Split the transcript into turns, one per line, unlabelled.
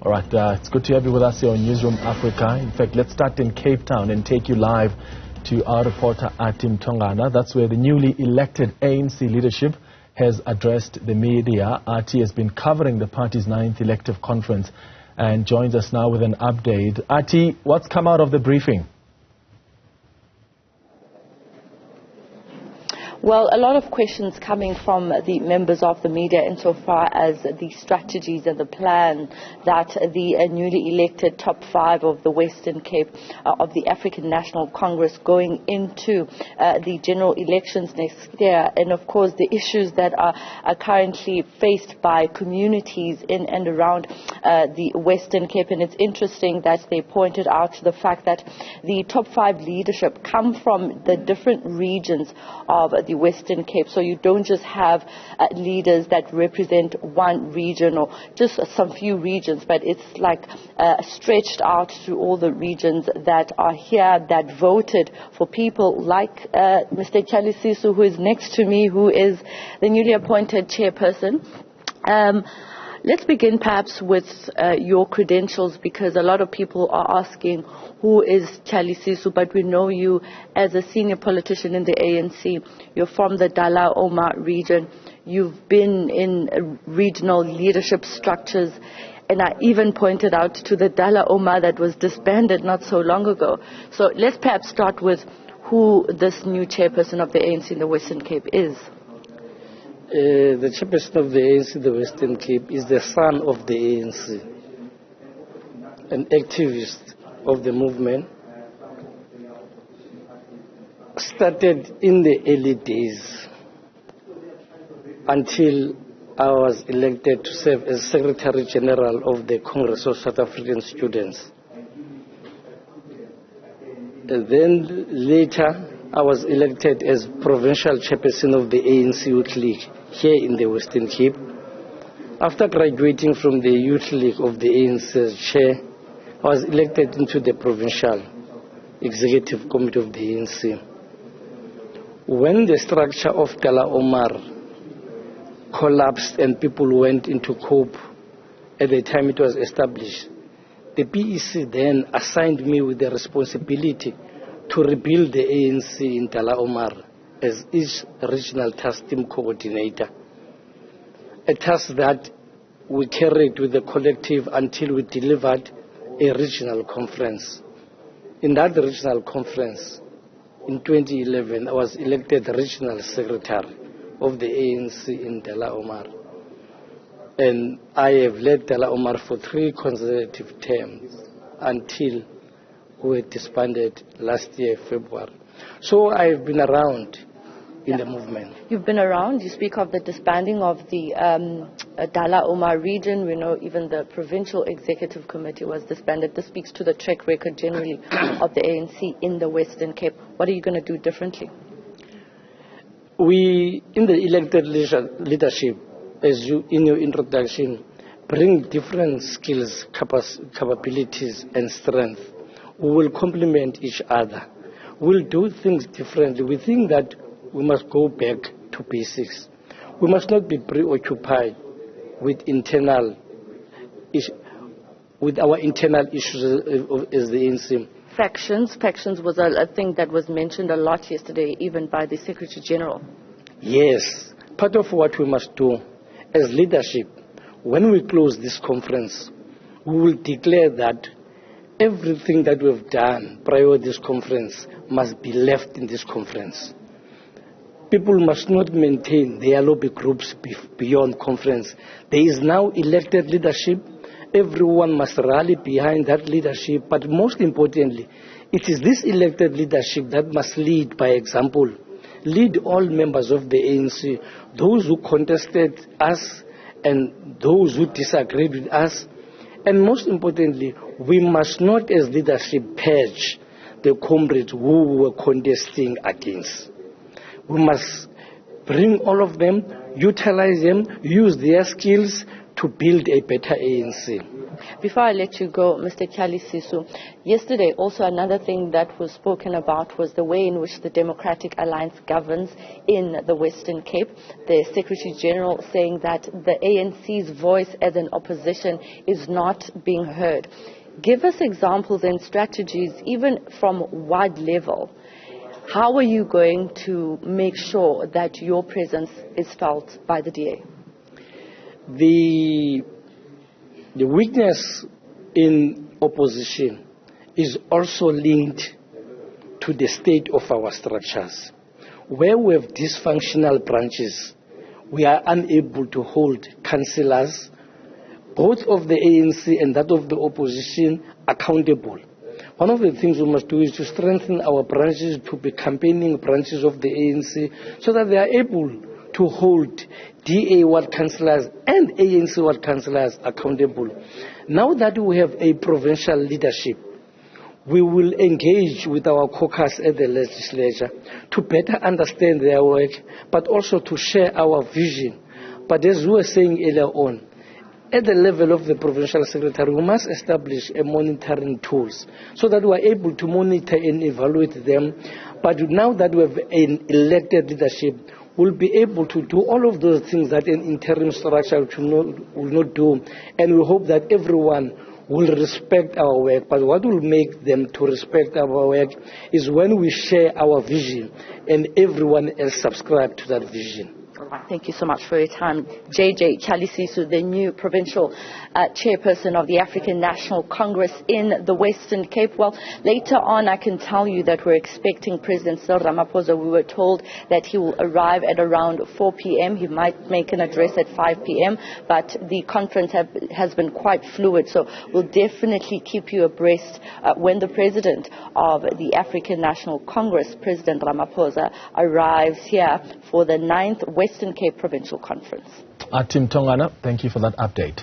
All right, it's good to have you with us here on Newzroom Afrika. In fact, let's start in Cape Town and take you live to our reporter Athi Mtongana. That's where the newly elected ANC leadership has addressed the media. Athi has been covering the party's 9th elective conference and joins us now with an update. Athi, what's come out of the briefing?
Well, a lot of questions coming from the members of the media insofar as the strategies and the plan that the newly elected top 5 of the Western Cape of the African National Congress going into the general elections next year, and of course the issues that are currently faced by communities in and around the Western Cape. And it's interesting that they pointed out the fact that the top 5 leadership come from the different regions of the Western Cape, so you don't just have leaders that represent one region or just some few regions, but it's like stretched out to all the regions that are here that voted for people like Mr. Chalisisu, who is next to me, who is the newly appointed chairperson. Let's begin perhaps with your credentials, because a lot of people are asking who is Chalisisu, but we know you as a senior politician in the ANC. You're from the Dala Omar region. You've been in regional leadership structures, and I even pointed out to the Dala Omar that was disbanded not so long ago. So let's perhaps start with who this new chairperson of the ANC in the Western Cape is.
The chairperson of the ANC, the Western Cape, is the son of the ANC, an activist of the movement. Started in the early days until I was elected to serve as Secretary General of the Congress of South African Students. And then later, I was elected as provincial chairperson of the ANC Youth League here in the Western Cape. After graduating from the Youth League of the ANC as chair, I was elected into the provincial executive committee of the ANC. When the structure of Dala Omar collapsed and people went into COPE, at the time it was established, the PEC then assigned me with the responsibility to rebuild the ANC in Dala Omar as each regional task team coordinator. A task that we carried with the collective until we delivered a regional conference. In that regional conference, in 2011, I was elected regional secretary of the ANC in Dala Omar. And I have led Dala Omar for 3 consecutive terms until we were disbanded last year, February. So I've been around in the movement. You've been around.
You speak of the disbanding of the Dala Omar region. We know even the provincial executive committee was disbanded. This speaks to the track record generally of the ANC in the Western Cape. What are you going to do differently?
We, in the elected leadership, as you in your introduction, bring different skills, capabilities and strength. We will complement each other. We'll do things differently. We think that we must go back to basics. We must not be preoccupied with our internal issues as the ANC.
Factions was a thing that was mentioned a lot yesterday, even by the Secretary General.
Yes, part of what we must do as leadership, when we close this conference, we will declare that everything that we've done prior to this conference must be left in this conference. People must not maintain their lobby groups beyond conference. There is now elected leadership. Everyone must rally behind that leadership. But most importantly, it is this elected leadership that must lead by example. Lead all members of the ANC, those who contested us and those who disagreed with us. And most importantly, we must not as leadership purge the comrades who were contesting against. We must bring all of them, utilize them, use their skills to build a better ANC.
Before I let you go, Mr. Kyalisiso, yesterday also another thing that was spoken about was the way in which the Democratic Alliance governs in the Western Cape. The Secretary General saying that the ANC's voice as an opposition is not being heard. Give us examples and strategies, even from ward level. How are you going to make sure that your presence is felt by the DA?
The weakness in opposition is also linked to the state of our structures. Where we have dysfunctional branches, we are unable to hold councillors, both of the ANC and that of the opposition, accountable. One of the things we must do is to strengthen our branches to be campaigning branches of the ANC so that they are able to hold DA ward councillors and ANC ward councillors accountable. Now that we have a provincial leadership, we will engage with our caucus at the legislature to better understand their work, but also to share our vision. But as we were saying earlier on, at the level of the provincial secretary, we must establish a monitoring tools so that we are able to monitor and evaluate them. But now that we have an elected leadership, we'll be able to do all of those things that an interim structure will not do. And we hope that everyone will respect our work. But what will make them to respect our work is when we share our vision and everyone else subscribe to that vision.
Thank you so much for your time. JJ Kyalisiso, the new provincial chairperson of the African National Congress in the Western Cape. Well, later on, I can tell you that we're expecting President Cyril Ramaphosa. We were told that he will arrive at around 4 p.m. He might make an address at 5 p.m., but the conference has been quite fluid, so we'll definitely keep you abreast when the president of the African National Congress, President Ramaphosa, arrives here for the 9th Western Cape Provincial Conference.
Athi Mtongana, thank you for that update.